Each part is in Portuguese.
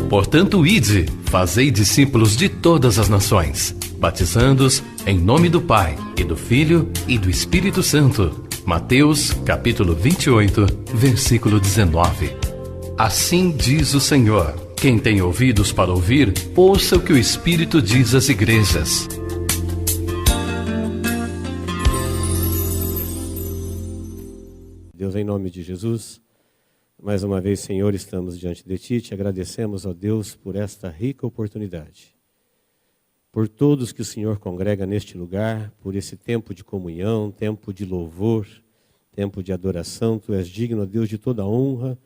Portanto, ide, fazei discípulos de todas as nações, batizando-os em nome do Pai, e do Filho, e do Espírito Santo. Mateus, capítulo 28, versículo 19. Assim diz o Senhor: quem tem ouvidos para ouvir, ouça o que o Espírito diz às igrejas. Deus, em nome de Jesus, mais uma vez, Senhor, estamos diante de Ti, te agradecemos, ó Deus, por esta rica oportunidade, por todos que o Senhor congrega neste lugar, por esse tempo de comunhão, tempo de louvor, tempo de adoração. Tu és digno, ó Deus, de toda honra,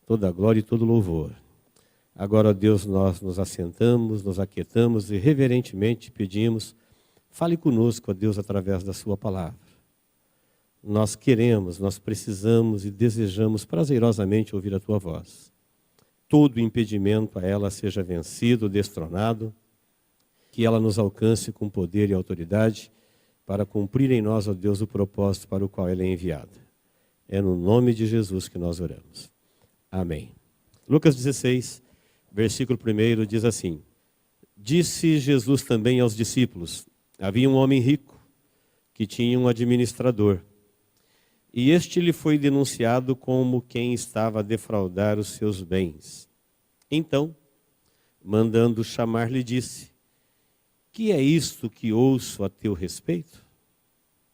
toda glória e todo louvor. Agora, ó Deus, nós nos assentamos, nos aquietamos e reverentemente pedimos, fale conosco, ó Deus, através da Sua palavra. Nós queremos, nós precisamos e desejamos prazerosamente ouvir a Tua voz. Todo impedimento a ela seja vencido, destronado, que ela nos alcance com poder e autoridade para cumprir em nós, ó Deus, o propósito para o qual ela é enviada. É no nome de Jesus que nós oramos. Amém. Lucas 16, versículo 1 diz assim: disse Jesus também aos discípulos: havia um homem rico que tinha um administrador, e este lhe foi denunciado como quem estava a defraudar os seus bens. Então, mandando chamar, lhe disse: que é isto que ouço a teu respeito?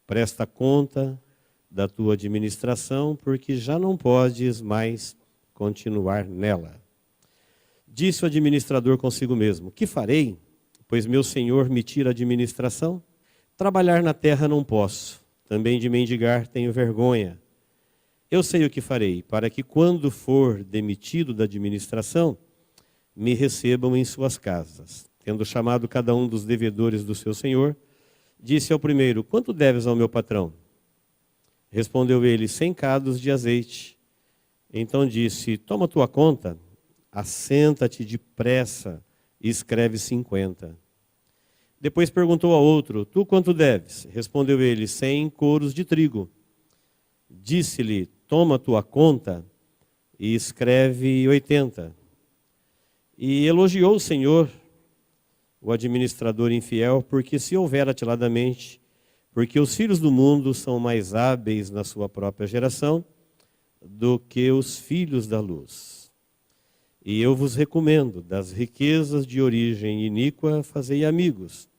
Presta conta da tua administração, porque já não podes mais continuar nela. Disse o administrador consigo mesmo: que farei, pois meu senhor me tira a administração? Trabalhar na terra não posso, também de mendigar tenho vergonha. Eu sei o que farei, para que quando for demitido da administração, me recebam em suas casas. Tendo chamado cada um dos devedores do seu senhor, disse ao primeiro: quanto deves ao meu patrão? Respondeu ele: 100 cados de azeite. Então disse: toma tua conta, assenta-te depressa e escreve 50. Depois perguntou ao outro: tu quanto deves? Respondeu ele: 100 coros de trigo. Disse-lhe: toma tua conta e escreve 80. E elogiou o Senhor, o administrador infiel, porque se houver atiladamente, porque os filhos do mundo são mais hábeis na sua própria geração do que os filhos da luz. E eu vos recomendo, das riquezas de origem iníqua, fazei amigos,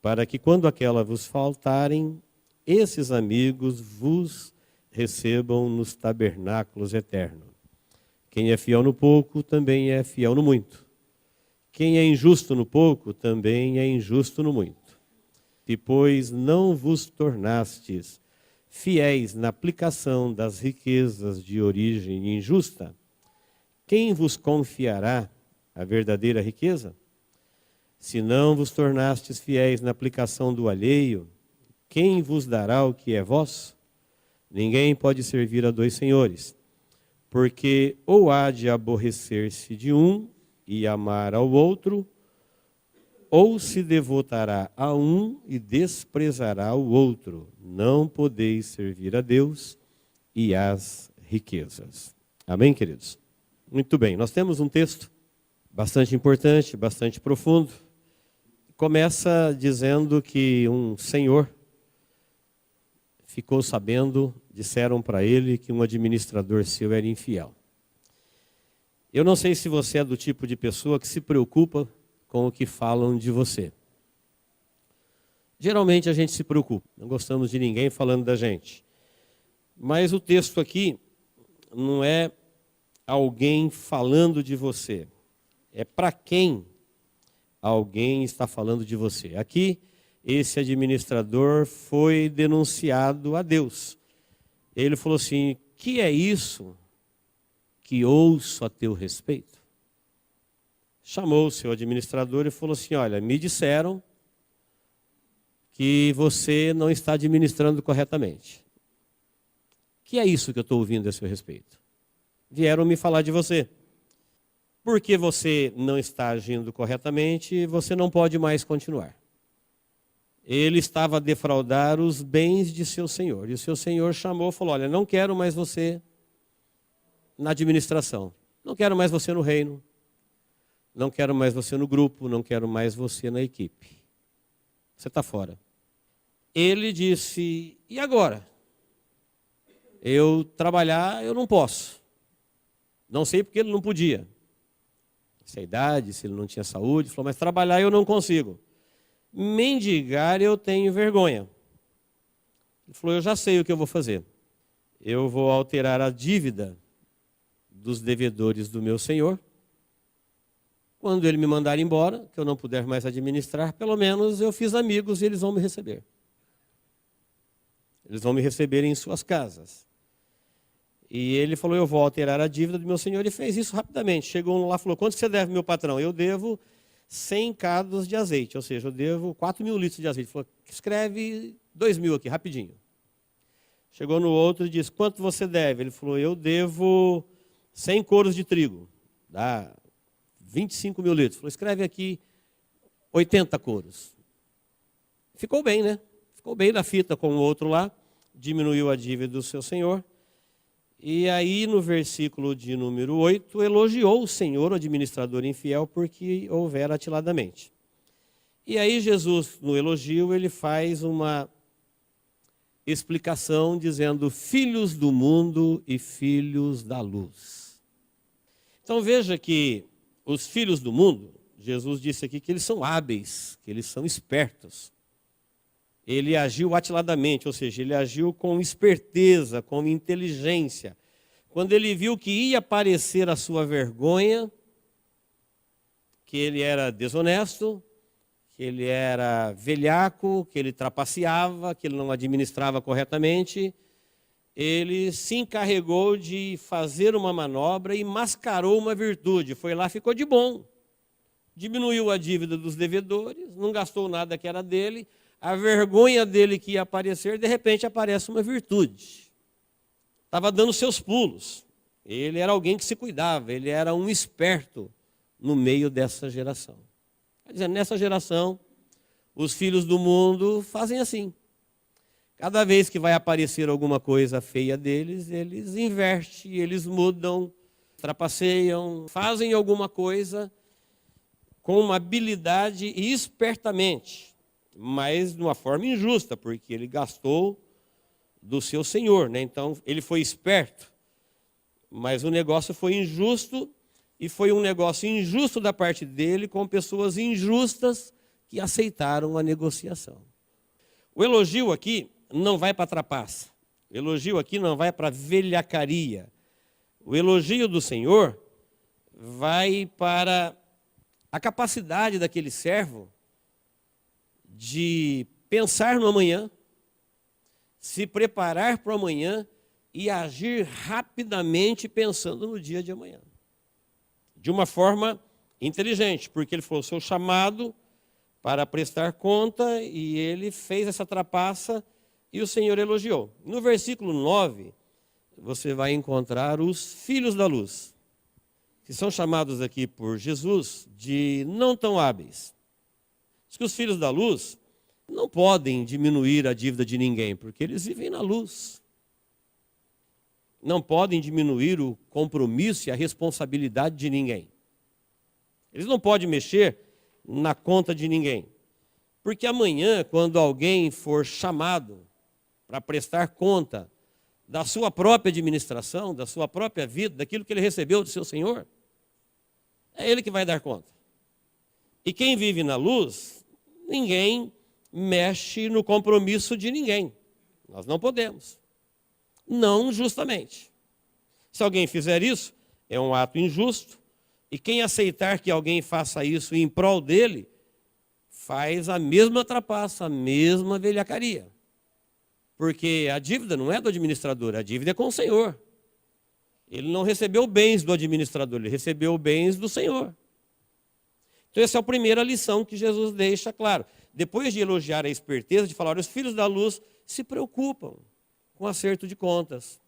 para que quando aquela vos faltarem, esses amigos vos recebam nos tabernáculos eternos. Quem é fiel no pouco, também é fiel no muito. Quem é injusto no pouco, também é injusto no muito. E pois não vos tornastes fiéis na aplicação das riquezas de origem injusta, quem vos confiará a verdadeira riqueza? Se não vos tornastes fiéis na aplicação do alheio, quem vos dará o que é vosso? Ninguém pode servir a dois senhores, porque ou há de aborrecer-se de um e amar ao outro, ou se devotará a um e desprezará o outro. Não podeis servir a Deus e às riquezas. Amém, queridos? Muito bem, nós temos um texto bastante importante, bastante profundo. Começa dizendo que um senhor ficou sabendo, disseram para ele que um administrador seu era infiel. Eu não sei se você é do tipo de pessoa que se preocupa com o que falam de você. Geralmente a gente se preocupa, não gostamos de ninguém falando da gente. Mas o texto aqui não é alguém falando de você, é para quem alguém está falando de você. Aqui, esse administrador foi denunciado a Deus. Ele falou assim: que é isso que ouço a teu respeito? Chamou o seu administrador e falou assim: olha, me disseram que você não está administrando corretamente. Que é isso que eu estou ouvindo a seu respeito? Vieram me falar de você. Porque você não está agindo corretamente, você não pode mais continuar. ele estava a defraudar os bens de seu senhor. E o seu senhor chamou e falou: olha, não quero mais você na administração, não quero mais você no reino, não quero mais você no grupo, não quero mais você na equipe. Você está fora. Ele disse: e agora? Eu trabalhar, eu não posso. Não sei porque ele não podia. Se a idade, se ele não tinha saúde, falou: mas trabalhar eu não consigo. Mendigar eu tenho vergonha. Ele falou: eu já sei o que eu vou fazer. Eu vou alterar a dívida dos devedores do meu senhor. Quando ele me mandar embora, que eu não puder mais administrar, pelo menos eu fiz amigos e eles vão me receber. Eles vão me receber em suas casas. E ele falou: eu vou alterar a dívida do meu senhor, e fez isso rapidamente. Chegou lá e falou: quanto você deve, meu patrão? Eu devo 100 cados de azeite, ou seja, eu devo 4.000 litros de azeite. Ele falou: escreve 2.000 aqui, rapidinho. Chegou no outro e disse: quanto você deve? Ele falou: eu devo 100 coros de trigo, dá 25.000 litros. Ele falou: escreve aqui 80 coros. Ficou bem, né? Ficou bem na fita com o outro lá, diminuiu a dívida do seu senhor. E aí, no versículo de número 8, elogiou o Senhor, o administrador infiel, porque houvera atiladamente. E aí Jesus, no elogio, ele faz uma explicação dizendo: filhos do mundo e filhos da luz. Então veja que os filhos do mundo, Jesus disse aqui que eles são hábeis, que eles são espertos. Ele agiu atiladamente, ou seja, ele agiu com esperteza, com inteligência. Quando ele viu que ia aparecer a sua vergonha, que ele era desonesto, que ele era velhaco, que ele trapaceava, que ele não administrava corretamente, ele se encarregou de fazer uma manobra e mascarou uma virtude. Foi lá, ficou de bom. Diminuiu a dívida dos devedores, não gastou nada que era dele. A vergonha dele que ia aparecer, de repente aparece uma virtude. Estava dando seus pulos. Ele era alguém que se cuidava, ele era um esperto no meio dessa geração. Quer dizer, nessa geração, os filhos do mundo fazem assim. Cada vez que vai aparecer alguma coisa feia deles, eles invertem, eles mudam, trapaceiam, fazem alguma coisa com uma habilidade e espertamente, mas de uma forma injusta, porque ele gastou do seu senhor, né? Então, ele foi esperto, mas o negócio foi injusto, e foi um negócio injusto da parte dele, com pessoas injustas que aceitaram a negociação. O elogio aqui não vai para a trapaça, o elogio aqui não vai para a velhacaria. O elogio do Senhor vai para a capacidade daquele servo de pensar no amanhã, se preparar para o amanhã e agir rapidamente pensando no dia de amanhã. De uma forma inteligente, porque ele falou: sou chamado para prestar conta, e ele fez essa trapaça e o Senhor elogiou. No versículo 9, você vai encontrar os filhos da luz, que são chamados aqui por Jesus de não tão hábeis. Diz que os filhos da luz não podem diminuir a dívida de ninguém, porque eles vivem na luz. Não podem diminuir o compromisso e a responsabilidade de ninguém. Eles não podem mexer na conta de ninguém. Porque amanhã, quando alguém for chamado para prestar conta da sua própria administração, da sua própria vida, daquilo que ele recebeu do seu Senhor, é ele que vai dar conta. E quem vive na luz, ninguém mexe no compromisso de ninguém. Nós não podemos. Não justamente. Se alguém fizer isso, é um ato injusto, e quem aceitar que alguém faça isso em prol dele, faz a mesma trapaça, a mesma velhacaria. Porque a dívida não é do administrador, a dívida é com o Senhor. Ele não recebeu bens do administrador, ele recebeu bens do Senhor. Então essa é a primeira lição que Jesus deixa claro. Depois de elogiar a esperteza, de falar: os filhos da luz se preocupam com acerto de contas.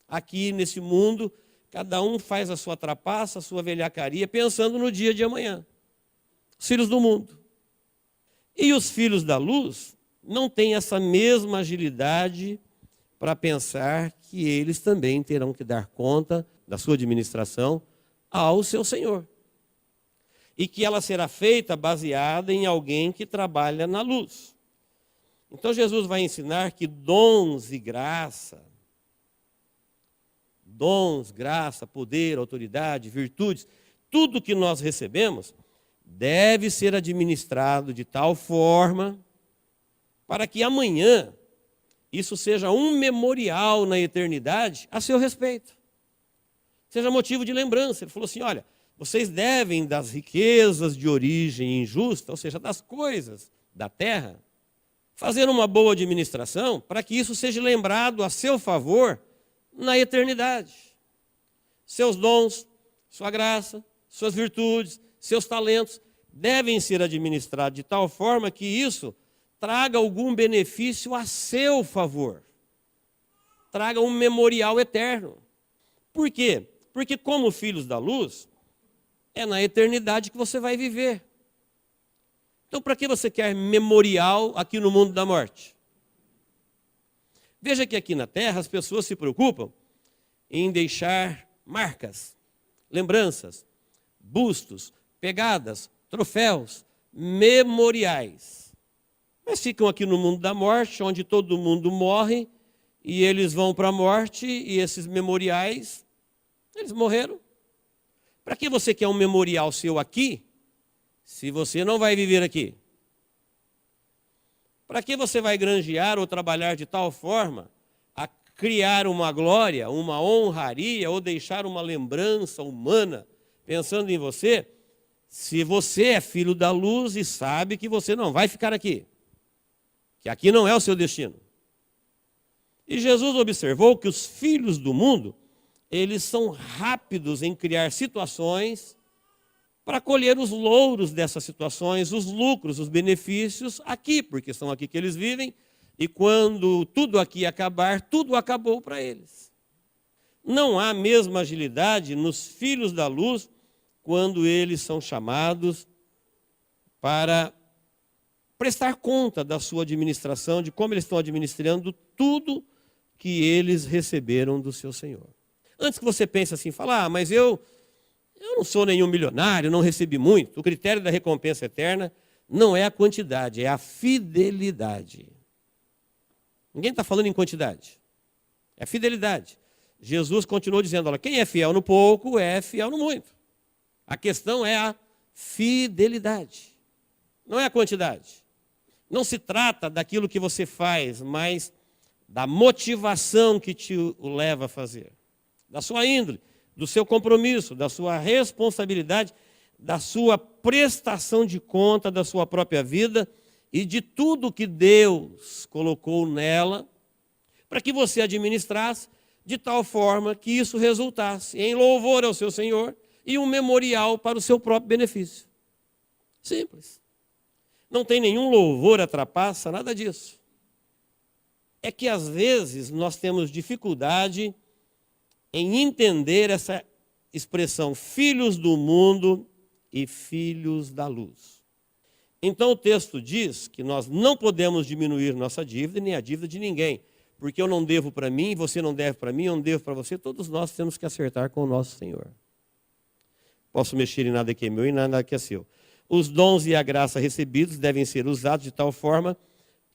Aqui nesse mundo, cada um faz a sua trapaça, a sua velhacaria, pensando no dia de amanhã. Os filhos do mundo. E os filhos da luz não têm essa mesma agilidade para pensar que eles também terão que dar conta da sua administração ao seu Senhor. E que ela será feita baseada em alguém que trabalha na luz. Então Jesus vai ensinar que dons, graça, poder, autoridade, virtudes, tudo que nós recebemos deve ser administrado de tal forma para que amanhã isso seja um memorial na eternidade a seu respeito. Seja motivo de lembrança. Ele falou assim, olha, vocês devem das riquezas de origem injusta, ou seja, das coisas da terra, fazer uma boa administração para que isso seja lembrado a seu favor na eternidade. Seus dons, sua graça, suas virtudes, seus talentos devem ser administrados de tal forma que isso traga algum benefício a seu favor. Traga um memorial eterno. Por quê? Porque como filhos da luz, é na eternidade que você vai viver. Então, para que você quer memorial aqui no mundo da morte? Veja que aqui na terra as pessoas se preocupam em deixar marcas, lembranças, bustos, pegadas, troféus, memoriais. Mas ficam aqui no mundo da morte, onde todo mundo morre, e eles vão para a morte, e esses memoriais, eles morreram. Para que você quer um memorial seu aqui, se você não vai viver aqui? Para que você vai granjear ou trabalhar de tal forma a criar uma glória, uma honraria, ou deixar uma lembrança humana, pensando em você, se você é filho da luz e sabe que você não vai ficar aqui, que aqui não é o seu destino. E Jesus observou que os filhos do mundo, eles são rápidos em criar situações para colher os louros dessas situações, os lucros, os benefícios aqui, porque são aqui que eles vivem, e quando tudo aqui acabar, tudo acabou para eles. Não há a mesma agilidade nos filhos da luz quando eles são chamados para prestar conta da sua administração, de como eles estão administrando tudo que eles receberam do seu Senhor. Antes que você pense assim, fala, mas eu não sou nenhum milionário, não recebi muito. O critério da recompensa eterna não é a quantidade, é a fidelidade. Ninguém está falando em quantidade, é a fidelidade. Jesus continuou dizendo, olha, quem é fiel no pouco é fiel no muito. A questão é a fidelidade, não é a quantidade. Não se trata daquilo que você faz, mas da motivação que te leva a fazer. Da sua índole, do seu compromisso, da sua responsabilidade, da sua prestação de conta da sua própria vida e de tudo que Deus colocou nela, para que você administrasse de tal forma que isso resultasse em louvor ao seu Senhor e um memorial para o seu próprio benefício. Simples. Não tem nenhum louvor à trapaça, nada disso. É que às vezes nós temos dificuldade em entender essa expressão filhos do mundo e filhos da luz. Então o texto diz que nós não podemos diminuir nossa dívida, nem a dívida de ninguém, porque eu não devo para mim, você não deve para mim, eu não devo para você, todos nós temos que acertar com o nosso Senhor. Posso mexer em nada que é meu e nada que é seu. Os dons e a graça recebidos devem ser usados de tal forma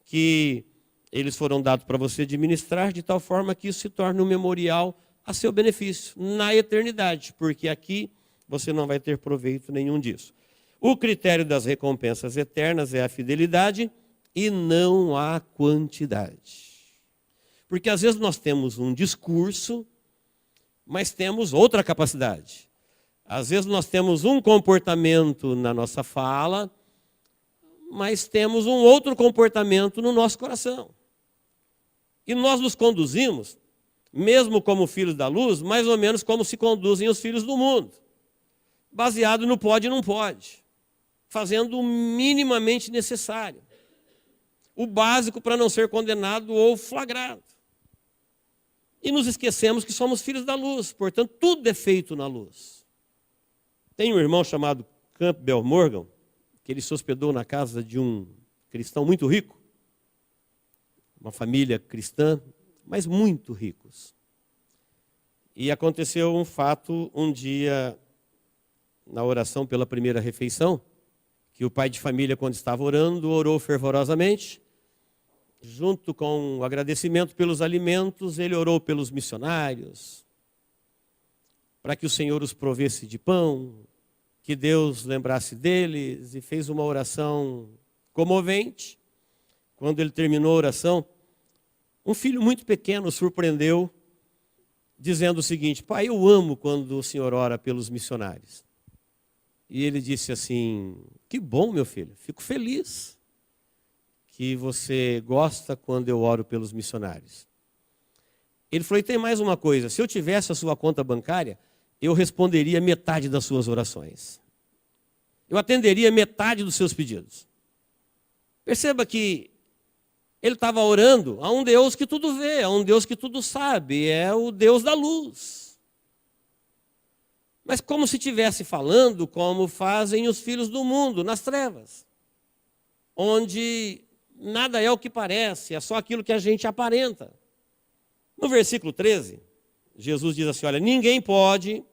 que eles foram dados para você administrar, de tal forma que isso se torne um memorial a seu benefício na eternidade, porque aqui você não vai ter proveito nenhum disso. O critério das recompensas eternas é a fidelidade e não a quantidade. Porque às vezes nós temos um discurso, mas temos outra capacidade. Às vezes nós temos um comportamento na nossa fala, mas temos um outro comportamento no nosso coração. E nós nos conduzimos, mesmo como filhos da luz, mais ou menos como se conduzem os filhos do mundo. Baseado no pode e não pode. Fazendo o minimamente necessário. O básico para não ser condenado ou flagrado. E nos esquecemos que somos filhos da luz, portanto, tudo é feito na luz. Tem um irmão chamado Campbell Morgan, que ele se hospedou na casa de um cristão muito rico, uma família cristã, mas muito ricos. E aconteceu um fato um dia, na oração pela primeira refeição, que o pai de família, quando estava orando, orou fervorosamente. Junto com o agradecimento pelos alimentos, ele orou pelos missionários, para que o Senhor os provesse de pão, que Deus lembrasse deles, e fez uma oração comovente. Quando ele terminou a oração, um filho muito pequeno surpreendeu, dizendo o seguinte: pai, eu amo quando o Senhor ora pelos missionários. E ele disse assim: que bom, meu filho, fico feliz que você gosta quando eu oro pelos missionários. Ele falou: e tem mais uma coisa, se eu tivesse a sua conta bancária, eu responderia metade das suas orações. Eu atenderia metade dos seus pedidos. Perceba que ele estava orando a um Deus que tudo vê, a um Deus que tudo sabe, é o Deus da luz. Mas como se estivesse falando como fazem os filhos do mundo, nas trevas, onde nada é o que parece, é só aquilo que a gente aparenta. No versículo 13, Jesus diz assim: olha, ninguém pode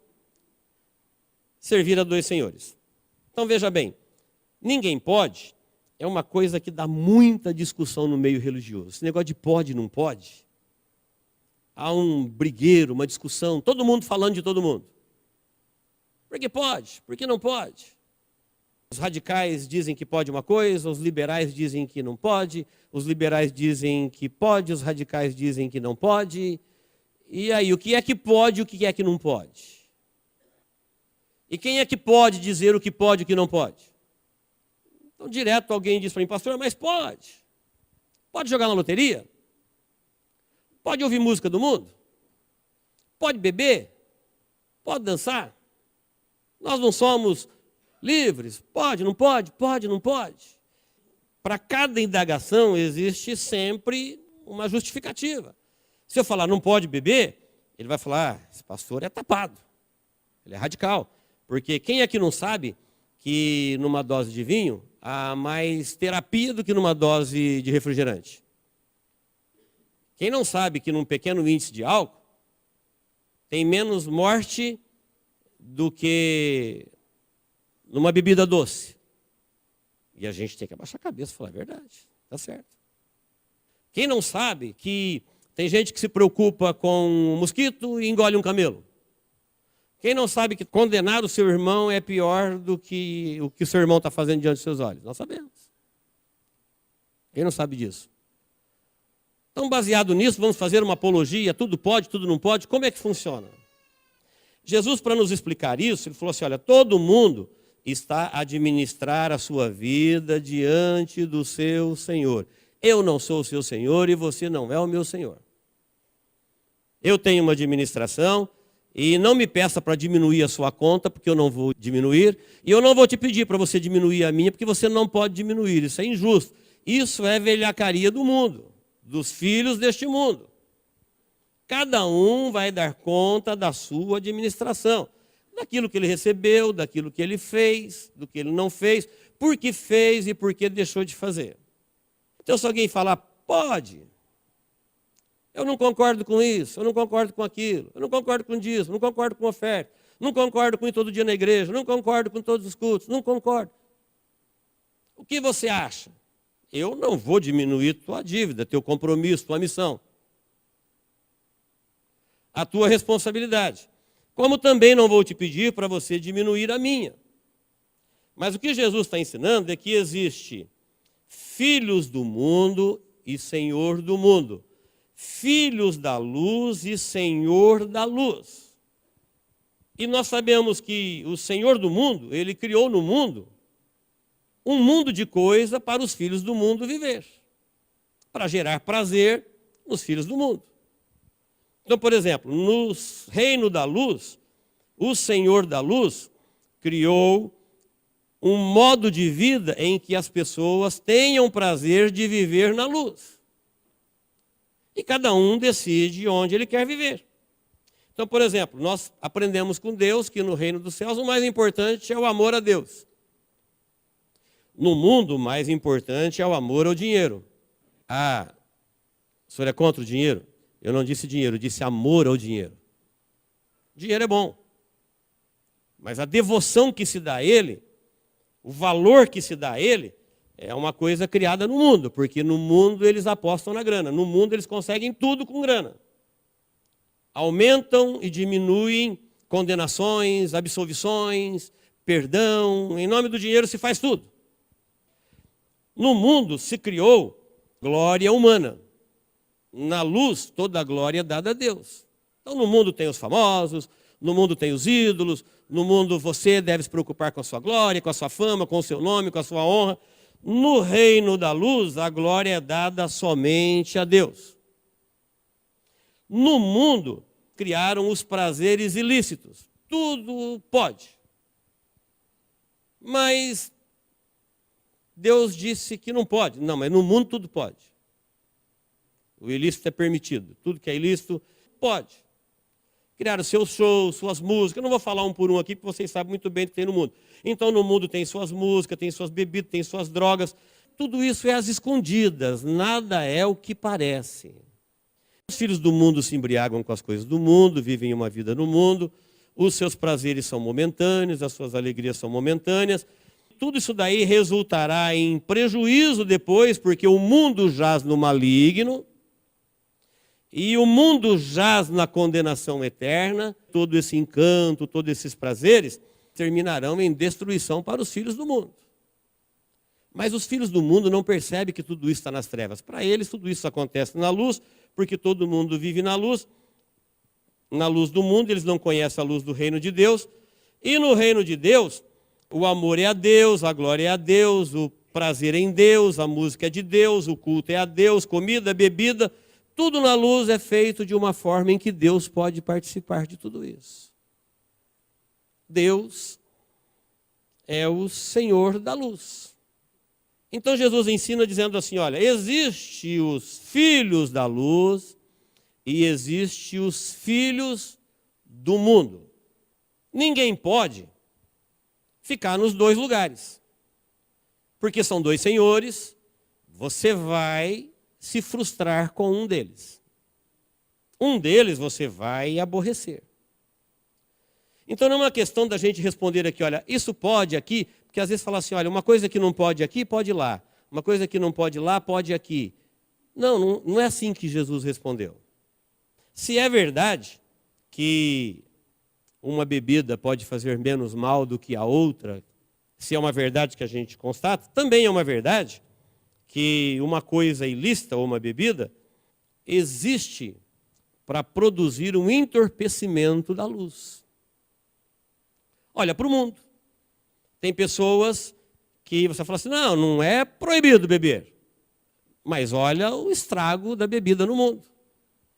servir a dois senhores. Então veja bem, ninguém pode é uma coisa que dá muita discussão no meio religioso. Esse negócio de pode e não pode, há um brigueiro, uma discussão, todo mundo falando de todo mundo. Por que pode? Por que não pode? Os radicais dizem que pode uma coisa, os liberais dizem que não pode, os liberais dizem que pode, os radicais dizem que não pode. E aí, o que é que pode e o que é que não pode? E quem é que pode dizer o que pode e o que não pode? Então, direto alguém diz para mim: pastor, mas pode. Pode jogar na loteria? Pode ouvir música do mundo? Pode beber? Pode dançar? Nós não somos livres? Pode, não pode? Pode, não pode? Para cada indagação existe sempre uma justificativa. Se eu falar não pode beber, ele vai falar: esse pastor é tapado, ele é radical. Porque quem é que não sabe que numa dose de vinho há mais terapia do que numa dose de refrigerante? Quem não sabe que num pequeno índice de álcool tem menos morte do que numa bebida doce? E a gente tem que abaixar a cabeça e falar a verdade, está certo. Quem não sabe que tem gente que se preocupa com um mosquito e engole um camelo? Quem não sabe que condenar o seu irmão é pior do que o que o seu irmão está fazendo diante dos seus olhos? Nós sabemos. Quem não sabe disso? Então, baseado nisso, vamos fazer uma apologia, tudo pode, tudo não pode. Como é que funciona? Jesus, para nos explicar isso, ele falou assim: olha, todo mundo está a administrar a sua vida diante do seu Senhor. Eu não sou o seu Senhor e você não é o meu Senhor. Eu tenho uma administração e não me peça para diminuir a sua conta, porque eu não vou diminuir. E eu não vou te pedir para você diminuir a minha, porque você não pode diminuir. Isso é injusto. Isso é velhacaria do mundo, dos filhos deste mundo. Cada um vai dar conta da sua administração, daquilo que ele recebeu, daquilo que ele fez, do que ele não fez, por que fez e por que deixou de fazer. Então, se alguém falar, pode, eu não concordo com isso, eu não concordo com aquilo, eu não concordo com isso, eu não concordo com oferta, não concordo com ir todo dia na igreja, não concordo com todos os cultos, não concordo. O que você acha? Eu não vou diminuir tua dívida, teu compromisso, tua missão, a tua responsabilidade. Como também não vou te pedir para você diminuir a minha. Mas o que Jesus está ensinando é que existe filhos do mundo e senhor do mundo. Filhos da luz e senhor da luz. E nós sabemos que o Senhor do mundo, ele criou no mundo um mundo de coisa para os filhos do mundo viver, para gerar prazer nos filhos do mundo. Então, por exemplo, no reino da luz, o Senhor da luz criou um modo de vida em que as pessoas tenham prazer de viver na luz. E cada um decide onde ele quer viver. Então, por exemplo, nós aprendemos com Deus que no reino dos céus o mais importante é o amor a Deus. No mundo, o mais importante é o amor ao dinheiro. Ah, o senhor é contra o dinheiro? Eu não disse dinheiro, eu disse amor ao dinheiro. Dinheiro é bom. Mas a devoção que se dá a ele, o valor que se dá a ele, é uma coisa criada no mundo, porque no mundo eles apostam na grana. No mundo eles conseguem tudo com grana. Aumentam e diminuem condenações, absolvições, perdão. Em nome do dinheiro se faz tudo. No mundo se criou glória humana. Na luz, toda a glória é dada a Deus. Então no mundo tem os famosos, no mundo tem os ídolos, no mundo você deve se preocupar com a sua glória, com a sua fama, com o seu nome, com a sua honra. No reino da luz, a glória é dada somente a Deus. No mundo, criaram os prazeres ilícitos. Tudo pode. Mas Deus disse que não pode. Não, mas no mundo tudo pode. O ilícito é permitido. Tudo que é ilícito, pode. Criaram seus shows, suas músicas. Eu não vou falar um por um aqui, porque vocês sabem muito bem o que tem no mundo. Então, no mundo tem suas músicas, tem suas bebidas, tem suas drogas. Tudo isso é às escondidas. Nada é o que parece. Os filhos do mundo se embriagam com as coisas do mundo, vivem uma vida no mundo. Os seus prazeres são momentâneos, as suas alegrias são momentâneas. Tudo isso daí resultará em prejuízo depois, porque o mundo jaz no maligno. E o mundo jaz na condenação eterna. Todo esse encanto, todos esses prazeres terminarão em destruição para os filhos do mundo. Mas os filhos do mundo não percebem que tudo isso está nas trevas. Para eles, tudo isso acontece na luz, porque todo mundo vive na luz do mundo, eles não conhecem a luz do reino de Deus. E no reino de Deus, o amor é a Deus, a glória é a Deus, o prazer é em Deus, a música é de Deus, o culto é a Deus, comida, bebida. Tudo na luz é feito de uma forma em que Deus pode participar de tudo isso. Deus é o Senhor da luz. Então Jesus ensina dizendo assim, olha, existe os filhos da luz e existe os filhos do mundo. Ninguém pode ficar nos dois lugares. Porque são dois senhores, você vai se frustrar com um deles. Um deles você vai aborrecer. Então não é uma questão da gente responder aqui, olha, isso pode aqui, porque às vezes fala assim, olha, uma coisa que não pode aqui, pode lá. Uma coisa que não pode lá, pode aqui. Não é assim que Jesus respondeu. Se é verdade que uma bebida pode fazer menos mal do que a outra, se é uma verdade que a gente constata, também é uma verdade que uma coisa ilícita ou uma bebida existe para produzir um entorpecimento da luz. Olha para o mundo. Tem pessoas que você fala assim, não é proibido beber. Mas olha o estrago da bebida no mundo.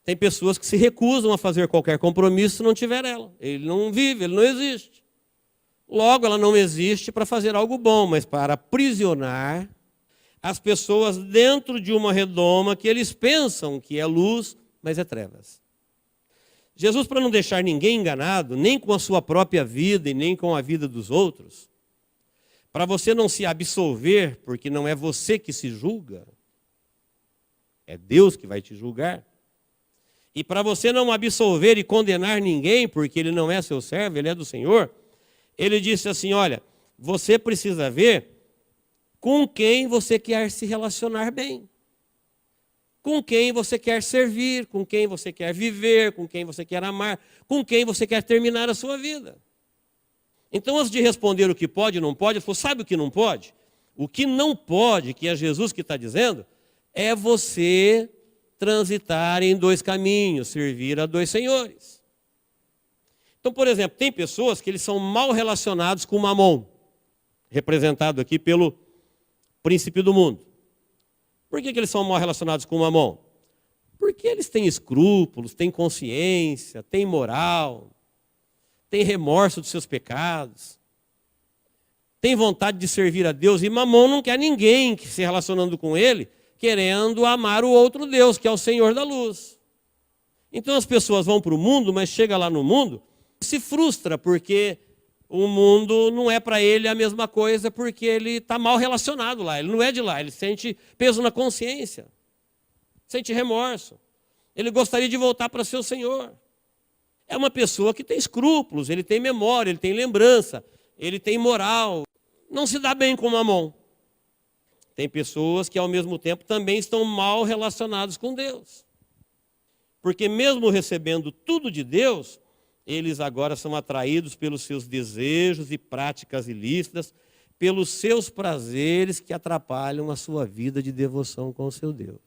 Tem pessoas que se recusam a fazer qualquer compromisso se não tiver ela. Ele não vive, ele não existe. Logo, ela não existe para fazer algo bom, mas para aprisionar as pessoas dentro de uma redoma que eles pensam que é luz, mas é trevas. Jesus, para não deixar ninguém enganado, nem com a sua própria vida e nem com a vida dos outros, para você não se absolver, porque não é você que se julga, é Deus que vai te julgar. E para você não absolver e condenar ninguém, porque ele não é seu servo, ele é do Senhor, ele disse assim, olha, você precisa ver com quem você quer se relacionar bem. Com quem você quer servir, com quem você quer viver, com quem você quer amar, com quem você quer terminar a sua vida. Então, antes de responder o que pode e não pode, ele falou, sabe o que não pode? O que não pode, que é Jesus que está dizendo, é você transitar em dois caminhos, servir a dois senhores. Então, por exemplo, tem pessoas que eles são mal relacionados com o Mamon, representado aqui pelo príncipe do mundo. Por que eles são mal relacionados com o Mamon? Porque eles têm escrúpulos, têm consciência, têm moral, têm remorso dos seus pecados, têm vontade de servir a Deus, e Mamon não quer ninguém que se relacionando com ele, querendo amar o outro Deus, que é o Senhor da luz. Então as pessoas vão para o mundo, mas chega lá no mundo, se frustra, porque o mundo não é para ele a mesma coisa porque ele está mal relacionado lá. Ele não é de lá, ele sente peso na consciência, sente remorso. Ele gostaria de voltar para seu Senhor. É uma pessoa que tem escrúpulos, ele tem memória, ele tem lembrança, ele tem moral. Não se dá bem com Mamon. Tem pessoas que ao mesmo tempo também estão mal relacionadas com Deus. Porque mesmo recebendo tudo de Deus, eles agora são atraídos pelos seus desejos e práticas ilícitas, pelos seus prazeres que atrapalham a sua vida de devoção com o seu Deus.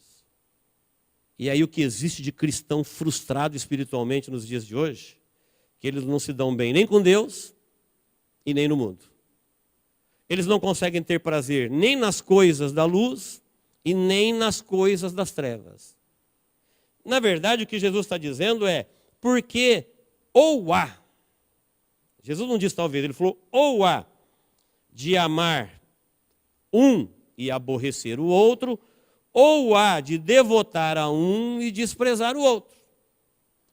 E aí o que existe de cristão frustrado espiritualmente nos dias de hoje, que eles não se dão bem nem com Deus e nem no mundo. Eles não conseguem ter prazer nem nas coisas da luz e nem nas coisas das trevas. Na verdade, o que Jesus está dizendo é, porque ou há, Jesus não disse talvez, ele falou ou há de amar um e aborrecer o outro, ou há de devotar a um e desprezar o outro.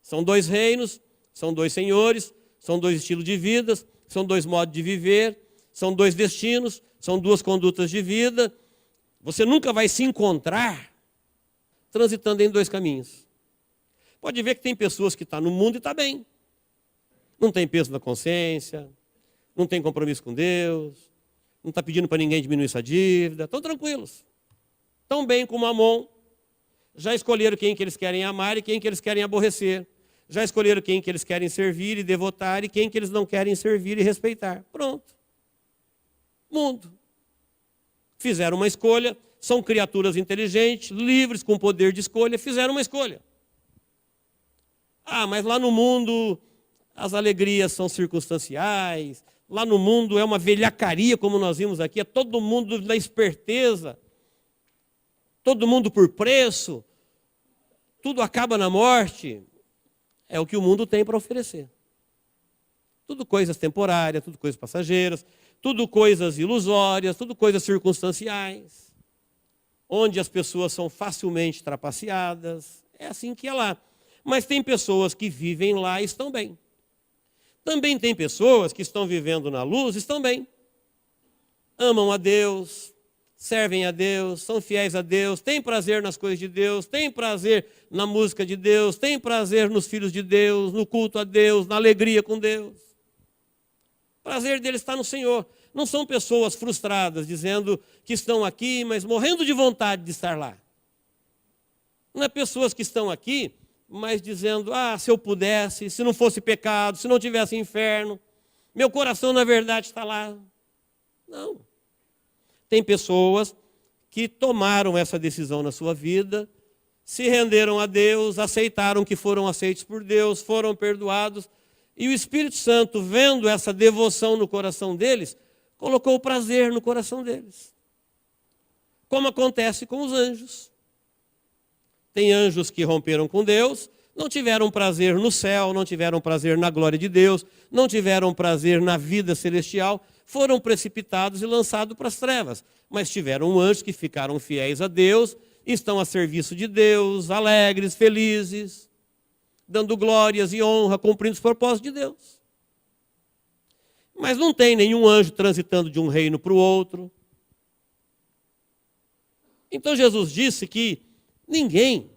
São dois reinos, são dois senhores, são dois estilos de vida, são dois modos de viver, são dois destinos, são duas condutas de vida. Você nunca vai se encontrar transitando em dois caminhos. Pode ver que tem pessoas que estão no mundo e estão bem. Não tem peso na consciência, não tem compromisso com Deus, não está pedindo para ninguém diminuir sua dívida, estão tranquilos. Tão bem como Mamon, já escolheram quem que eles querem amar e quem que eles querem aborrecer. Já escolheram quem que eles querem servir e devotar e quem que eles não querem servir e respeitar. Pronto. Mundo. Fizeram uma escolha, são criaturas inteligentes, livres, com poder de escolha, fizeram uma escolha. Ah, mas lá no mundo as alegrias são circunstanciais, lá no mundo é uma velhacaria, como nós vimos aqui, é todo mundo na esperteza, todo mundo por preço, tudo acaba na morte. É o que o mundo tem para oferecer. Tudo coisas temporárias, tudo coisas passageiras, tudo coisas ilusórias, tudo coisas circunstanciais, onde as pessoas são facilmente trapaceadas. É assim que é lá. Mas tem pessoas que vivem lá e estão bem. Também tem pessoas que estão vivendo na luz e estão bem. Amam a Deus, servem a Deus, são fiéis a Deus, têm prazer nas coisas de Deus, têm prazer na música de Deus, têm prazer nos filhos de Deus, no culto a Deus, na alegria com Deus. O prazer deles está no Senhor. Não são pessoas frustradas, dizendo que estão aqui, mas morrendo de vontade de estar lá. Não é pessoas que estão aqui, mas dizendo, se eu pudesse, se não fosse pecado, se não tivesse inferno, meu coração na verdade está lá. Não. Tem pessoas que tomaram essa decisão na sua vida, se renderam a Deus, aceitaram que foram aceitos por Deus, foram perdoados, e o Espírito Santo, vendo essa devoção no coração deles, colocou o prazer no coração deles. Como acontece com os anjos. Tem anjos que romperam com Deus, não tiveram prazer no céu, não tiveram prazer na glória de Deus, não tiveram prazer na vida celestial, foram precipitados e lançados para as trevas. Mas tiveram anjos que ficaram fiéis a Deus, estão a serviço de Deus, alegres, felizes, dando glórias e honra, cumprindo os propósitos de Deus. Mas não tem nenhum anjo transitando de um reino para o outro. Então Jesus disse que ninguém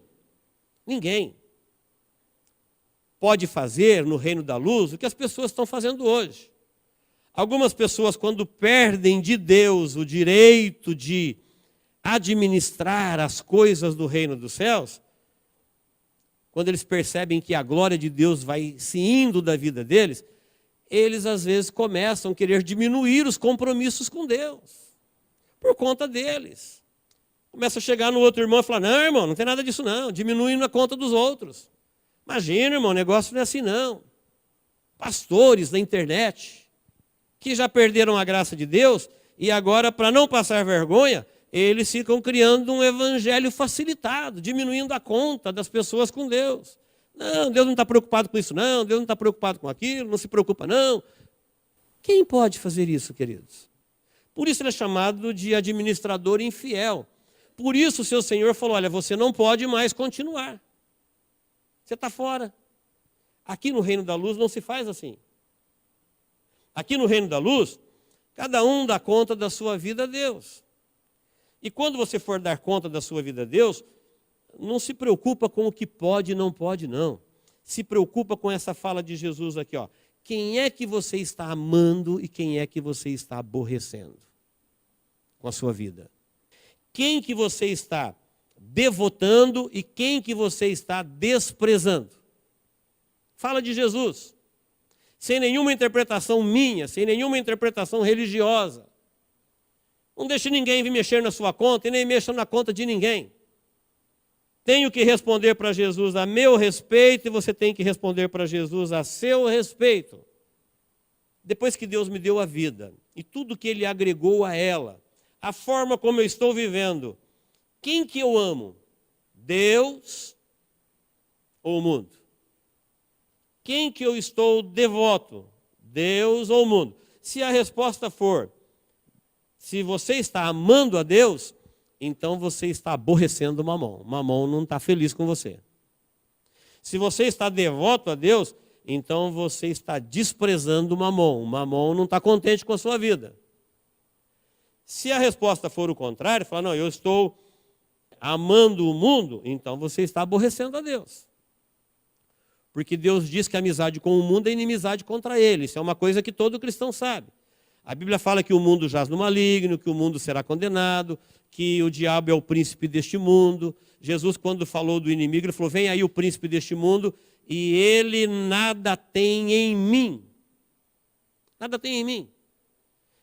pode fazer no reino da luz o que as pessoas estão fazendo hoje. Algumas pessoas, quando perdem de Deus o direito de administrar as coisas do reino dos céus, quando eles percebem que a glória de Deus vai se indo da vida deles, eles às vezes começam a querer diminuir os compromissos com Deus, por conta deles. Começa a chegar no outro irmão e falar, não, irmão, não tem nada disso não, diminui na conta dos outros. Imagina, irmão, o negócio não é assim não. Pastores da internet, que já perderam a graça de Deus, e agora, para não passar vergonha, eles ficam criando um evangelho facilitado, diminuindo a conta das pessoas com Deus. Não, Deus não está preocupado com isso não, Deus não está preocupado com aquilo, não se preocupa não. Quem pode fazer isso, queridos? Por isso ele é chamado de administrador infiel. Por isso o seu Senhor falou, olha, você não pode mais continuar. Você está fora. Aqui no reino da luz não se faz assim. Aqui no reino da luz, cada um dá conta da sua vida a Deus. E quando você for dar conta da sua vida a Deus, não se preocupa com o que pode e não pode, não. Se preocupa com essa fala de Jesus aqui, ó. Quem é que você está amando e quem é que você está aborrecendo com a sua vida? Quem que você está devotando e quem que você está desprezando? Fala de Jesus. Sem nenhuma interpretação minha, sem nenhuma interpretação religiosa. Não deixe ninguém vir mexer na sua conta e nem mexa na conta de ninguém. Tenho que responder para Jesus a meu respeito e você tem que responder para Jesus a seu respeito. Depois que Deus me deu a vida e tudo que Ele agregou a ela, a forma como eu estou vivendo, quem que eu amo? Deus ou o mundo? Quem que eu estou devoto? Deus ou o mundo? Se a resposta for, se você está amando a Deus, então você está aborrecendo Mamon. Mamon não está feliz com você. Se você está devoto a Deus, então você está desprezando Mamon. Mamon não está contente com a sua vida. Se a resposta for o contrário, falar, não, eu estou amando o mundo, então você está aborrecendo a Deus. Porque Deus diz que a amizade com o mundo é inimizade contra ele. Isso é uma coisa que todo cristão sabe. A Bíblia fala que o mundo jaz no maligno, que o mundo será condenado, que o diabo é o príncipe deste mundo. Jesus, quando falou do inimigo, ele falou, vem aí o príncipe deste mundo e ele nada tem em mim. Nada tem em mim.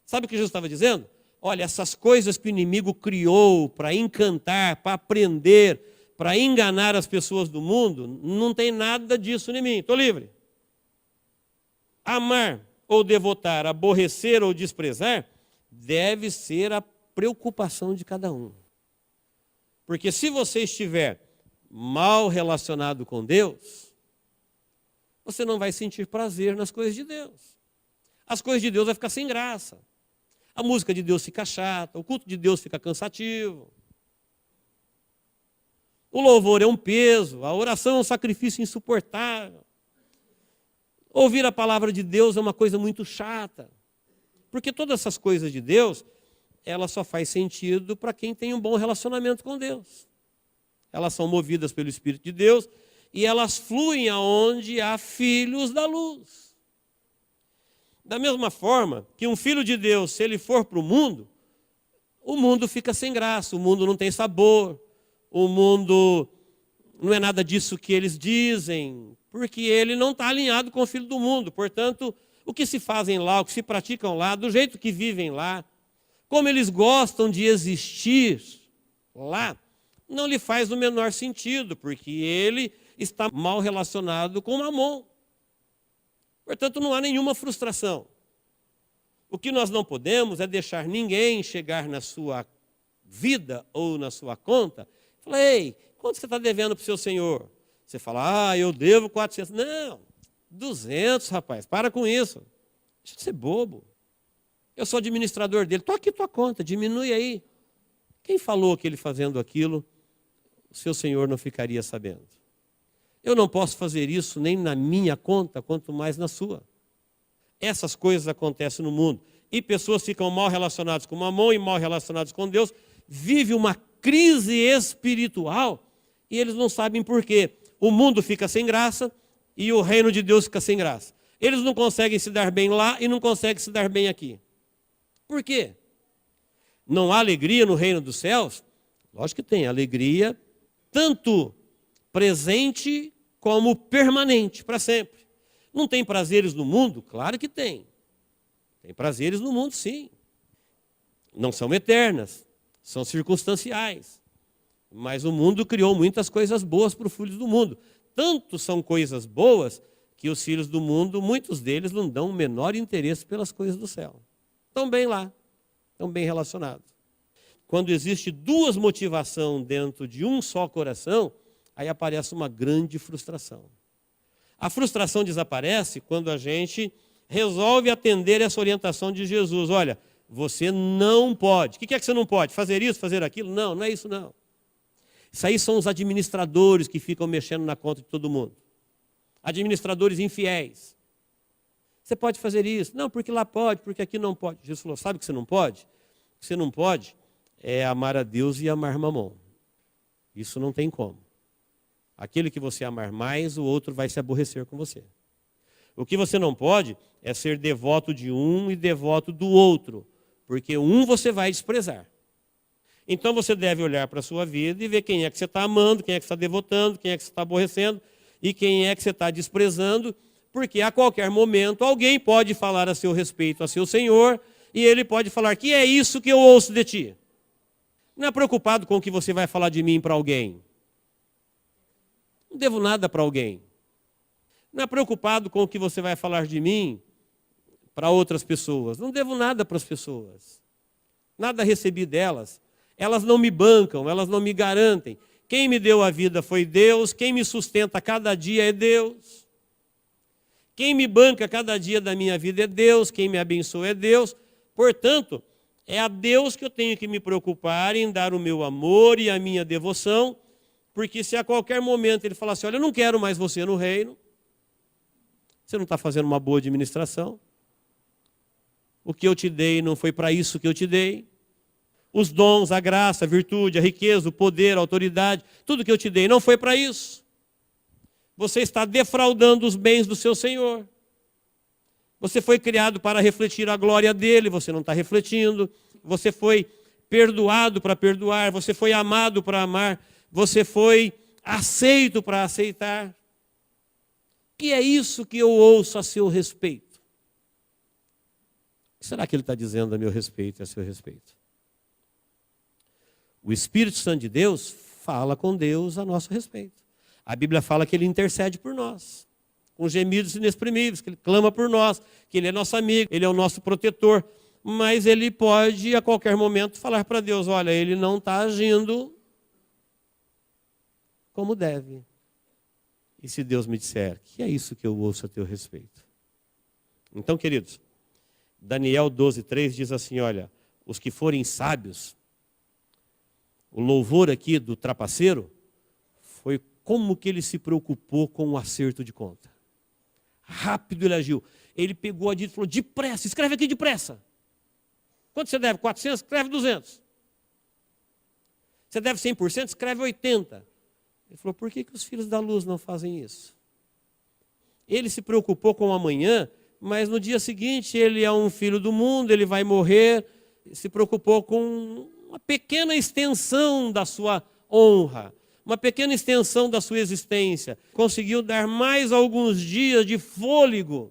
Sabe o que Jesus estava dizendo? Olha, essas coisas que o inimigo criou para encantar, para prender, para enganar as pessoas do mundo, não tem nada disso em mim, estou livre. Amar ou devotar, aborrecer ou desprezar, deve ser a preocupação de cada um. Porque se você estiver mal relacionado com Deus, você não vai sentir prazer nas coisas de Deus. As coisas de Deus vão ficar sem graça. A música de Deus fica chata, o culto de Deus fica cansativo. O louvor é um peso, a oração é um sacrifício insuportável. Ouvir a palavra de Deus é uma coisa muito chata. Porque todas essas coisas de Deus, ela só faz sentido para quem tem um bom relacionamento com Deus. Elas são movidas pelo Espírito de Deus e elas fluem aonde há filhos da luz. Da mesma forma que um filho de Deus, se ele for para o mundo fica sem graça, o mundo não tem sabor, o mundo não é nada disso que eles dizem, porque ele não está alinhado com o filho do mundo. Portanto, o que se fazem lá, o que se praticam lá, do jeito que vivem lá, como eles gostam de existir lá, não lhe faz o menor sentido, porque ele está mal relacionado com Mamon. Portanto, não há nenhuma frustração. O que nós não podemos é deixar ninguém chegar na sua vida ou na sua conta e falar, ei, quanto você está devendo para o seu senhor? Você fala, eu devo 400. Não, 200, rapaz, para com isso. Deixa de ser bobo. Eu sou administrador dele, estou aqui tua conta, diminui aí. Quem falou que ele fazendo aquilo, o seu senhor não ficaria sabendo? Eu não posso fazer isso nem na minha conta, quanto mais na sua. Essas coisas acontecem no mundo. E pessoas ficam mal relacionadas com Mamon e mal relacionadas com Deus, vivem uma crise espiritual e eles não sabem por quê. O mundo fica sem graça e o reino de Deus fica sem graça. Eles não conseguem se dar bem lá e não conseguem se dar bem aqui. Por quê? Não há alegria no reino dos céus? Lógico que tem alegria, tanto presente como permanente, para sempre. Não tem prazeres no mundo? Claro que tem. Tem prazeres no mundo, sim. Não são eternas, são circunstanciais. Mas o mundo criou muitas coisas boas para os filhos do mundo. Tanto são coisas boas que os filhos do mundo, muitos deles não dão o menor interesse pelas coisas do céu. Estão bem lá, estão bem relacionados. Quando existe duas motivações dentro de um só coração, aí aparece uma grande frustração. A frustração desaparece quando a gente resolve atender essa orientação de Jesus. Olha, você não pode. O que é que você não pode? Fazer isso, fazer aquilo? Não, não é isso não. Isso aí são os administradores que ficam mexendo na conta de todo mundo. Administradores infiéis. Você pode fazer isso. Não, porque lá pode, porque aqui não pode. Jesus falou, sabe o que você não pode? O que você não pode é amar a Deus e amar Mamon. Isso não tem como. Aquele que você amar mais, o outro vai se aborrecer com você. O que você não pode é ser devoto de um e devoto do outro, porque um você vai desprezar. Então você deve olhar para a sua vida e ver quem é que você está amando, quem é que você está devotando, quem é que você está aborrecendo e quem é que você está desprezando, porque a qualquer momento alguém pode falar a seu respeito a seu Senhor e ele pode falar que é isso que eu ouço de ti. Não é preocupado com o que você vai falar de mim para alguém. Não devo nada para alguém. Não é preocupado com o que você vai falar de mim para outras pessoas. Não devo nada para as pessoas. Nada recebi delas. Elas não me bancam, elas não me garantem. Quem me deu a vida foi Deus, quem me sustenta cada dia é Deus. Quem me banca cada dia da minha vida é Deus, quem me abençoa é Deus. Portanto, é a Deus que eu tenho que me preocupar em dar o meu amor e a minha devoção, porque se a qualquer momento ele falar assim, olha, eu não quero mais você no reino, você não está fazendo uma boa administração, o que eu te dei não foi para isso que eu te dei, os dons, a graça, a virtude, a riqueza, o poder, a autoridade, tudo que eu te dei não foi para isso. Você está defraudando os bens do seu Senhor. Você foi criado para refletir a glória dele, você não está refletindo. Você foi perdoado para perdoar, você foi amado para amar, você foi aceito para aceitar. Que é isso que eu ouço a seu respeito? O que será que ele está dizendo a meu respeito e a seu respeito? O Espírito Santo de Deus fala com Deus a nosso respeito. A Bíblia fala que ele intercede por nós, com gemidos inexprimíveis, que ele clama por nós, que ele é nosso amigo, ele é o nosso protetor. Mas ele pode, a qualquer momento, falar para Deus, olha, ele não está agindo como deve. E se Deus me disser, que é isso que eu ouço a teu respeito? Então, queridos, Daniel 12:3 diz assim, olha, os que forem sábios, o louvor aqui do trapaceiro foi como que ele se preocupou com o acerto de conta. Rápido ele agiu. Ele pegou a dívida e falou, depressa, escreve aqui depressa. Quanto você deve? 400? Escreve 200. Você deve 100%? Escreve 80%. Ele falou, por que os filhos da luz não fazem isso? Ele se preocupou com o amanhã, mas no dia seguinte ele é um filho do mundo, ele vai morrer. Se preocupou com uma pequena extensão da sua honra, uma pequena extensão da sua existência. Conseguiu dar mais alguns dias de fôlego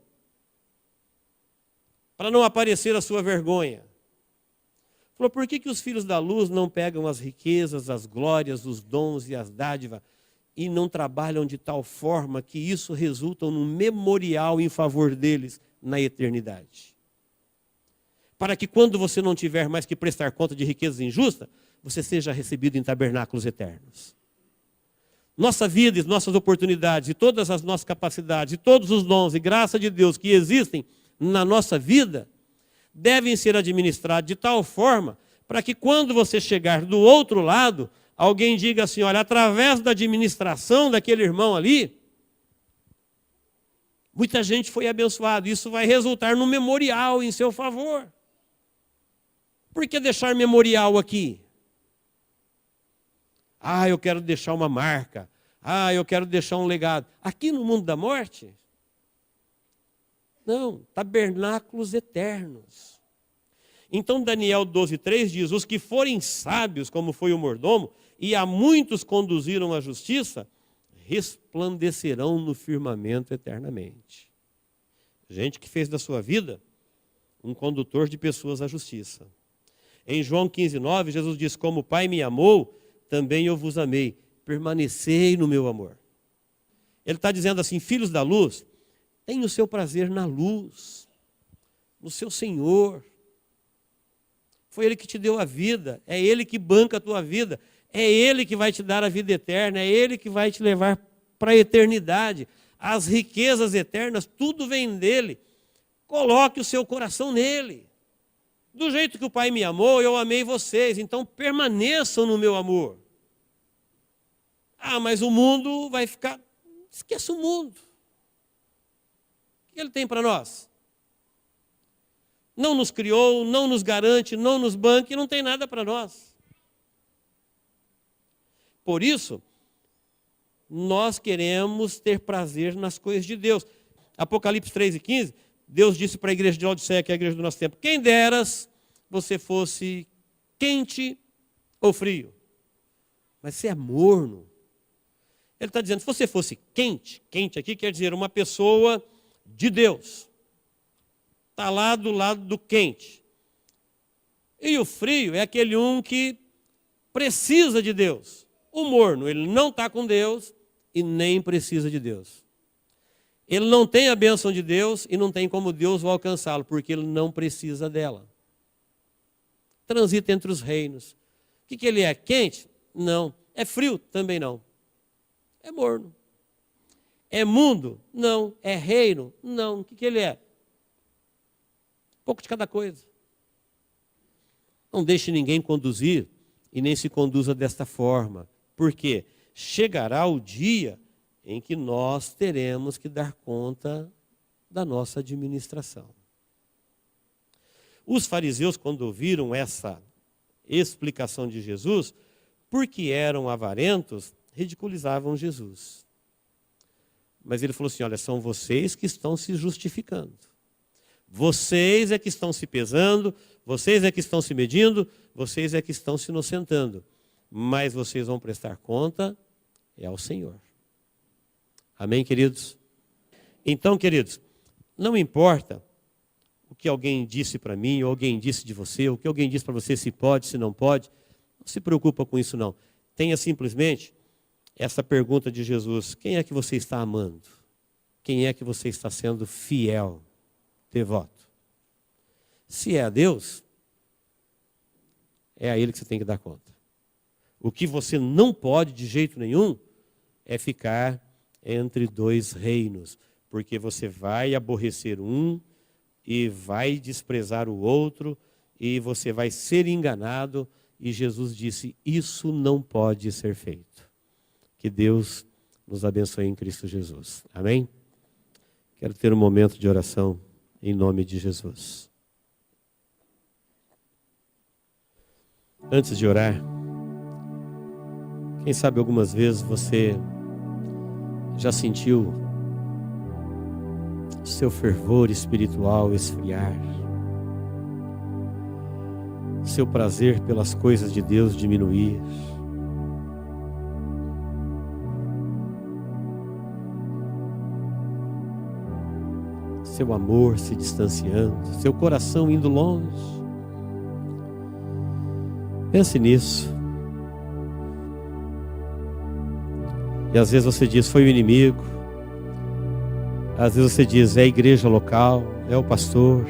para não aparecer a sua vergonha. Falou, por que os filhos da luz não pegam as riquezas, as glórias, os dons e as dádivas e não trabalham de tal forma que isso resulta num memorial em favor deles na eternidade? Para que quando você não tiver mais que prestar conta de riquezas injustas, você seja recebido em tabernáculos eternos. Nossa vida e nossas oportunidades e todas as nossas capacidades e todos os dons e graça de Deus que existem na nossa vida devem ser administrados de tal forma para que quando você chegar do outro lado, alguém diga assim, olha, através da administração daquele irmão ali, muita gente foi abençoada. Isso vai resultar num memorial em seu favor. Por que deixar memorial aqui? Ah, eu quero deixar uma marca. Ah, eu quero deixar um legado. Aqui no mundo da morte? Não, tabernáculos eternos. Então Daniel 12:3 diz, os que forem sábios, como foi o mordomo, e a muitos conduziram à justiça, resplandecerão no firmamento eternamente. Gente que fez da sua vida um condutor de pessoas à justiça. Em João 15:9, Jesus diz, como o Pai me amou, também eu vos amei, permanecei no meu amor. Ele está dizendo assim, filhos da luz, tenha o seu prazer na luz, no seu Senhor. Foi Ele que te deu a vida, é Ele que banca a tua vida, é Ele que vai te dar a vida eterna, é Ele que vai te levar para a eternidade. As riquezas eternas, tudo vem dEle. Coloque o seu coração nele. Do jeito que o Pai me amou, eu amei vocês, então permaneçam no meu amor. Ah, mas o mundo vai ficar... Esqueça o mundo. O que ele tem para nós? não nos criou, não nos garante, não nos banca e não tem nada para nós. Por isso, nós queremos ter prazer nas coisas de Deus. Apocalipse 3:15, Deus disse para a igreja de Laodiceia, que é a igreja do nosso tempo: quem deras você fosse quente ou frio, mas você é morno. Ele está dizendo, se você fosse quente, quente aqui quer dizer uma pessoa de Deus, está lá do lado do quente. E o frio é aquele que precisa de Deus. O morno, ele não está com Deus e nem precisa de Deus. Ele não tem a bênção de Deus e não tem como Deus o alcançá-lo, porque ele não precisa dela. Transita entre os reinos. O que ele é? Quente? Não. É frio? Também não. É morno. É mundo? Não. É reino? Não. O que ele é? Um pouco de cada coisa. Não deixe ninguém conduzir e nem se conduza desta forma. Por quê? Chegará o dia em que nós teremos que dar conta da nossa administração. Os fariseus, quando ouviram essa explicação de Jesus, porque eram avarentos, ridiculizavam Jesus. Mas ele falou assim, olha, são vocês que estão se justificando. Vocês é que estão se pesando, vocês é que estão se medindo, vocês é que estão se inocentando. Mas vocês vão prestar conta ao Senhor. Amém, queridos? Então, queridos, não importa o que alguém disse para mim, ou alguém disse de você, ou o que alguém disse para você, se pode, se não pode, não se preocupa com isso não. Tenha simplesmente essa pergunta de Jesus: quem é que você está amando? Quem é que você está sendo fiel, devoto? Se é a Deus, é a Ele que você tem que dar conta. O que você não pode de jeito nenhum é ficar entre dois reinos, porque você vai aborrecer um e vai desprezar o outro, e você vai ser enganado, e Jesus disse, isso não pode ser feito. Que Deus nos abençoe em Cristo Jesus. Amém? Quero ter um momento de oração em nome de Jesus. Antes de orar, quem sabe algumas vezes você já sentiu seu fervor espiritual esfriar, seu prazer pelas coisas de Deus diminuir, seu amor se distanciando, seu coração indo longe. Pense nisso. E às vezes você diz, foi o inimigo. Às vezes você diz, é a igreja local, é o pastor,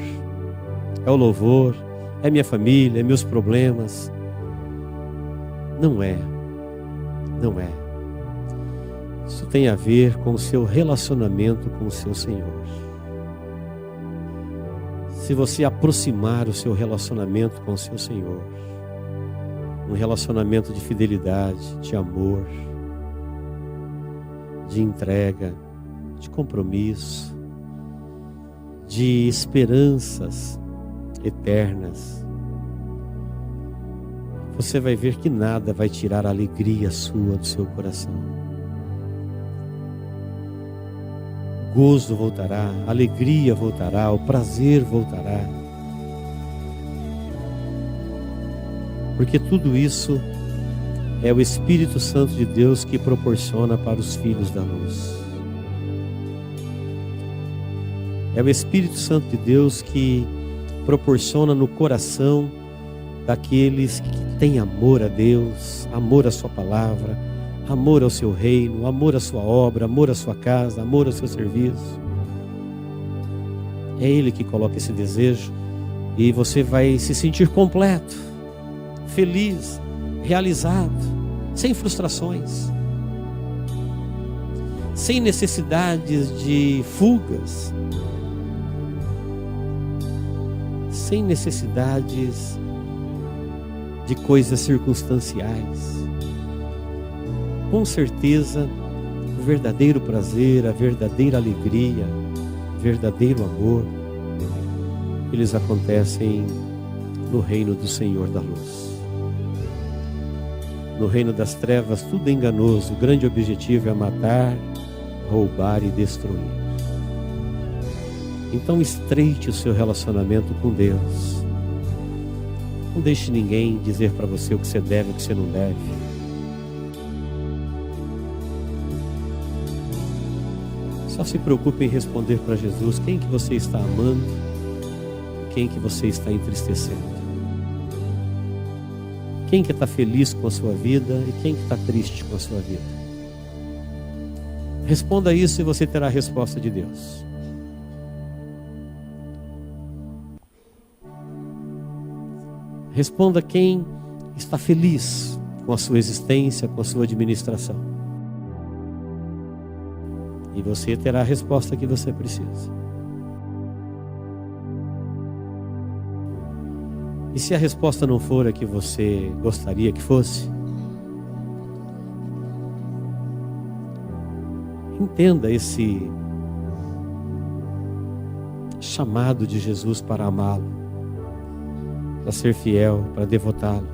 é o louvor, é minha família, é meus problemas. Não é. Não é. Isso tem a ver com o seu relacionamento com o seu Senhor. Se você aproximar o seu relacionamento com o seu Senhor, um relacionamento de fidelidade, de amor, de entrega, de compromisso, de esperanças eternas, você vai ver que nada vai tirar a alegria sua do seu coração. O gozo voltará, a alegria voltará, o prazer voltará. Porque tudo isso é o Espírito Santo de Deus que proporciona para os filhos da luz. É o Espírito Santo de Deus que proporciona no coração daqueles que têm amor a Deus, amor à sua palavra, amor ao seu reino, amor à sua obra, amor à sua casa, amor ao seu serviço. É Ele que coloca esse desejo e você vai se sentir completo, feliz, realizado, sem frustrações, sem necessidades de fugas, sem necessidades de coisas circunstanciais. Com certeza, o verdadeiro prazer, a verdadeira alegria, o verdadeiro amor, eles acontecem no reino do Senhor da luz. No reino das trevas, tudo é enganoso. O grande objetivo é matar, roubar e destruir. Então estreite o seu relacionamento com Deus. Não deixe ninguém dizer para você o que você deve e o que você não deve. Só se preocupe em responder para Jesus quem que você está amando e quem que você está entristecendo. Quem que está feliz com a sua vida e quem que está triste com a sua vida. Responda isso e você terá a resposta de Deus. Responda quem está feliz com a sua existência, com a sua administração. E você terá a resposta que você precisa. E se a resposta não for a que você gostaria que fosse, entenda esse chamado de Jesus para amá-lo, para ser fiel, para devotá-lo.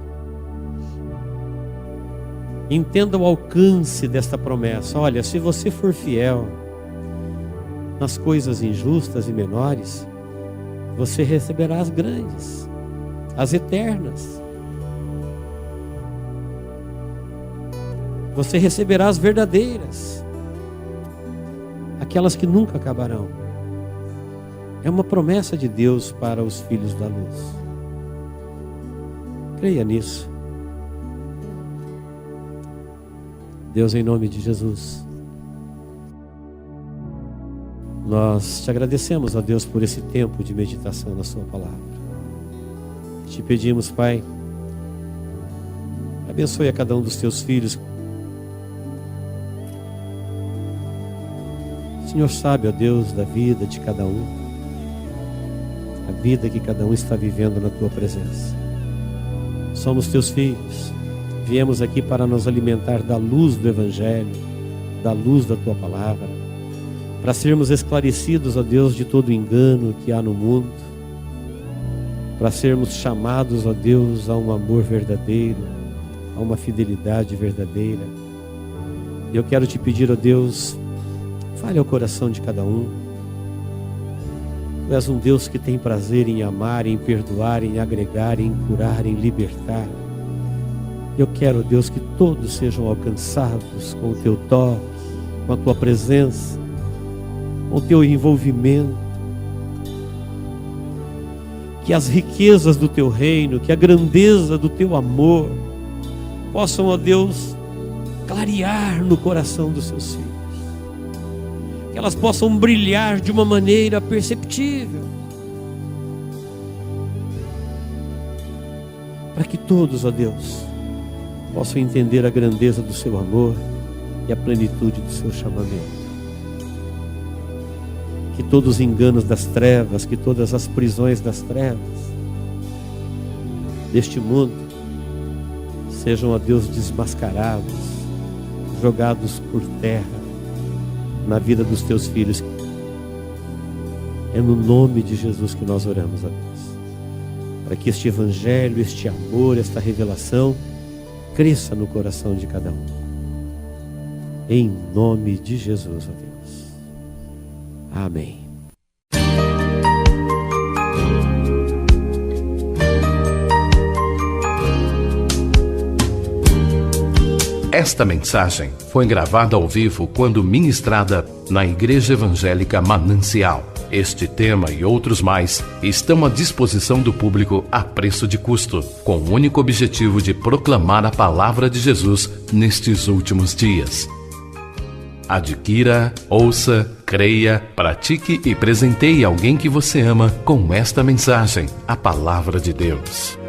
Entenda o alcance desta promessa. Olha, se você for fiel nas coisas injustas e menores, você receberá as grandes, as eternas. Você receberá as verdadeiras, aquelas que nunca acabarão. É uma promessa de Deus para os filhos da luz. Creia nisso. Deus, em nome de Jesus, nós te agradecemos, ó Deus, por esse tempo de meditação na sua palavra. Te pedimos, Pai, abençoe a cada um dos teus filhos. O Senhor sabe, ó Deus, da vida de cada um, a vida que cada um está vivendo na tua presença. Somos teus filhos, viemos aqui para nos alimentar da luz do Evangelho, da luz da tua palavra, para sermos esclarecidos, ó Deus, de todo o engano que há no mundo, para sermos chamados, ó Deus, a um amor verdadeiro, a uma fidelidade verdadeira. E eu quero te pedir, ó Deus, fale ao coração de cada um. Tu és um Deus que tem prazer em amar, em perdoar, em agregar, em curar, em libertar. Eu quero, Deus, que todos sejam alcançados com o teu toque, com a tua presença, com o teu envolvimento. Que as riquezas do teu reino, que a grandeza do teu amor possam, ó Deus, clarear no coração dos seus filhos. Que elas possam brilhar de uma maneira perceptível. Para que todos, ó Deus, possam entender a grandeza do seu amor e a plenitude do seu chamamento. Que todos os enganos das trevas, que todas as prisões das trevas deste mundo sejam, ó Deus, desmascarados, jogados por terra na vida dos teus filhos. É no nome de Jesus que nós oramos, ó Deus, para que este evangelho, este amor, esta revelação cresça no coração de cada um. Em nome de Jesus, ó Deus. Amém. Esta mensagem foi gravada ao vivo quando ministrada na Igreja Evangélica Manancial. Este tema e outros mais estão à disposição do público a preço de custo, com o único objetivo de proclamar a palavra de Jesus nestes últimos dias. Adquira, ouça, creia, pratique e presenteie alguém que você ama com esta mensagem, a palavra de Deus.